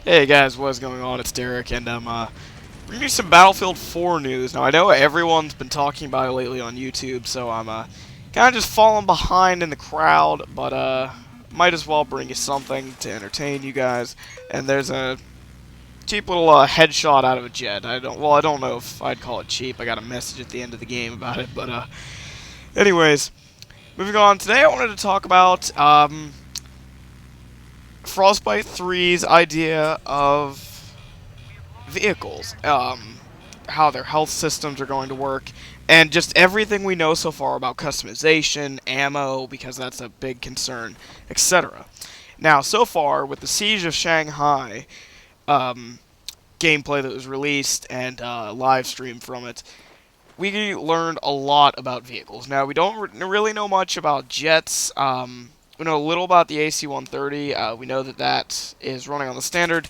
Hey guys, what's going on? It's Derek, and I'm bringing you some Battlefield 4 news. Now I know everyone's been talking about it lately on YouTube, so I'm kind of just falling behind in the crowd, but might as well bring you something to entertain you guys. And there's a cheap little headshot out of a jet. I don't know if I'd call it cheap. I got a message at the end of the game about it, but anyways, moving on. Today I wanted to talk about Frostbite 3's idea of vehicles, how their health systems are going to work, and just everything we know so far about customization, ammo, because that's a big concern, etc. Now, so far, with the Siege of Shanghai gameplay that was released and live streamed from it, we learned a lot about vehicles. Now, we don't really know much about jets. We know a little about the AC-130. We know that that is running on the standard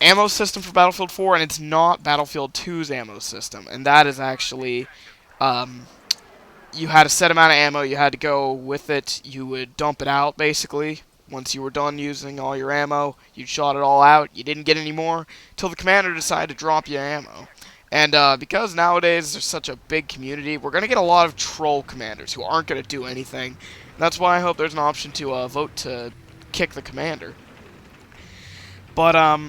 ammo system for Battlefield 4, and it's not Battlefield 2's ammo system. And that is actually, um, you had a set amount of ammo, you had to go with it, you would dump it out, basically. Once you were done using all your ammo, you shot it all out, you didn't get any more, till the commander decided to drop you ammo. And because nowadays there's such a big community, we're going to get a lot of troll commanders who aren't going to do anything. And that's why I hope there's an option to vote to kick the commander. But,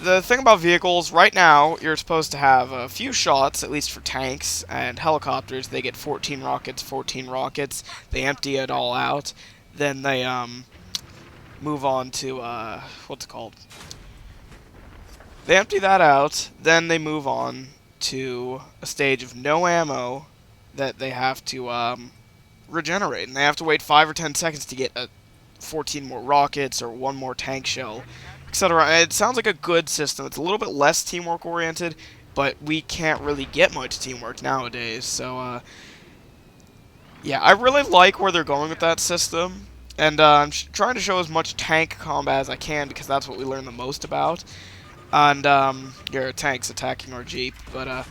the thing about vehicles, right now, you're supposed to have a few shots, at least for tanks and helicopters. They get 14 rockets, 14 rockets. They empty it all out. Then they move on to, what's it called? They empty that out. Then they move on to a stage of no ammo that they have to regenerate. And they have to wait 5 or 10 seconds to get 14 more rockets or one more tank shell, etc. It sounds like a good system. It's a little bit less teamwork oriented, but we can't really get much teamwork nowadays. So, yeah, I really like where they're going with that system. And I'm trying to show as much tank combat as I can because that's what we learn the most about. And your tanks attacking our Jeep. But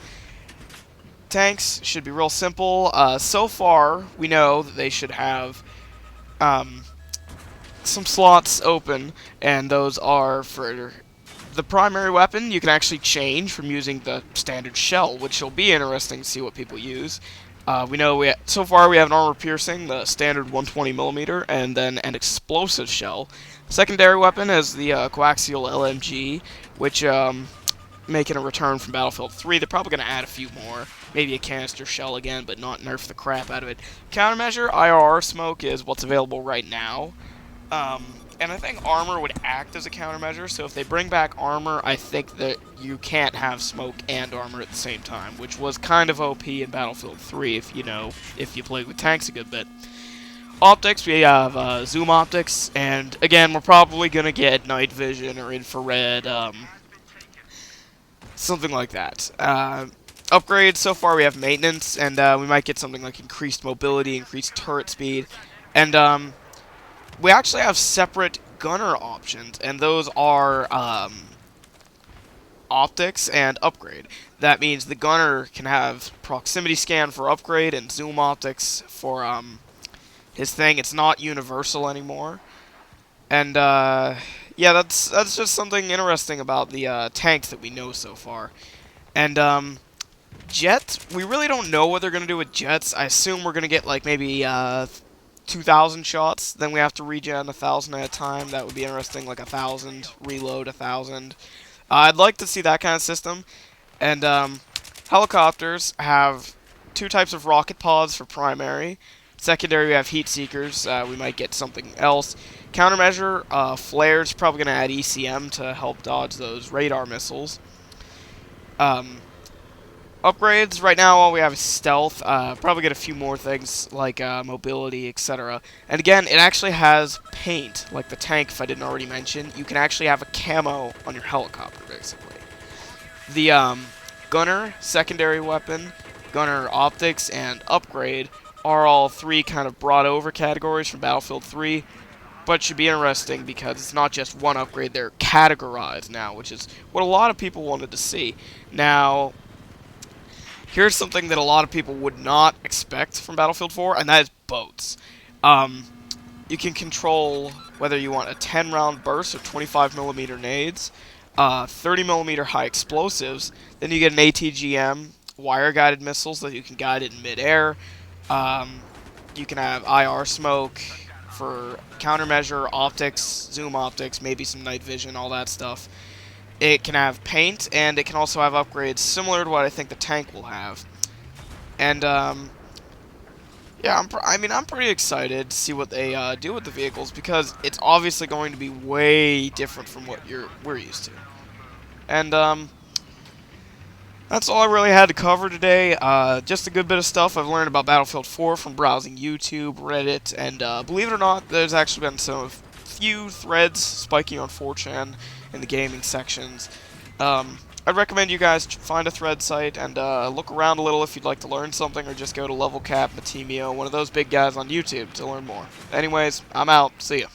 tanks should be real simple. So far, we know that they should have some slots open, and those are for the primary weapon. You can actually change from using the standard shell, which will be interesting to see what people use. We know so far we have an armor piercing, the standard 120mm, and then an explosive shell. Secondary weapon is the coaxial LMG, which making a return from Battlefield 3. They're probably going to add a few more. Maybe a canister shell again, but not nerf the crap out of it. Countermeasure, IRR smoke is what's available right now. And I think armor would act as a countermeasure, so if they bring back armor, I think that you can't have smoke and armor at the same time, which was kind of OP in Battlefield 3, if you played with tanks a good bit. Optics, we have zoom optics, and again, we're probably going to get night vision or infrared, something like that. Upgrades, so far we have maintenance, and we might get something like increased mobility, increased turret speed, and we actually have separate gunner options, and those are optics and upgrade. That means the gunner can have proximity scan for upgrade and zoom optics for his thing. It's not universal anymore. And yeah, that's just something interesting about the tanks that we know so far. And jets, we really don't know what they're going to do with jets. I assume we're going to get like maybe 2,000 shots, then we have to regen 1,000 at a time. That would be interesting, like 1,000, reload 1,000. I'd like to see that kind of system. And helicopters have two types of rocket pods for primary. Secondary, we have heat seekers. We might get something else. Countermeasure, flares, probably going to add ECM to help dodge those radar missiles. Upgrades, right now all we have is stealth, probably get a few more things like mobility, etc. And again, it actually has paint, like the tank if I didn't already mention. You can actually have a camo on your helicopter, basically. The gunner, secondary weapon, gunner optics, and upgrade are all three kind of brought over categories from Battlefield 3, but should be interesting because it's not just one upgrade, they're categorized now, which is what a lot of people wanted to see. Now, here's something that a lot of people would not expect from Battlefield 4, and that is boats. you can control whether you want a 10-round burst or 25mm nades, 30mm high explosives. Then you get an ATGM, wire-guided missiles that you can guide it in midair. Um, you can have IR smoke for countermeasure, optics, zoom optics, maybe some night vision, all that stuff. It can have paint, and it can also have upgrades similar to what I think the tank will have. And yeah, I'm pretty excited to see what they do with the vehicles, because it's obviously going to be way different from what we're used to. And that's all I really had to cover today. Just a good bit of stuff I've learned about Battlefield 4 from browsing YouTube, Reddit, and believe it or not, there's actually been some few threads spiking on 4chan in the gaming sections. I'd recommend you guys find a thread site and look around a little if you'd like to learn something, or just go to Level Cap, Matemio, one of those big guys on YouTube to learn more. Anyways, I'm out. See ya.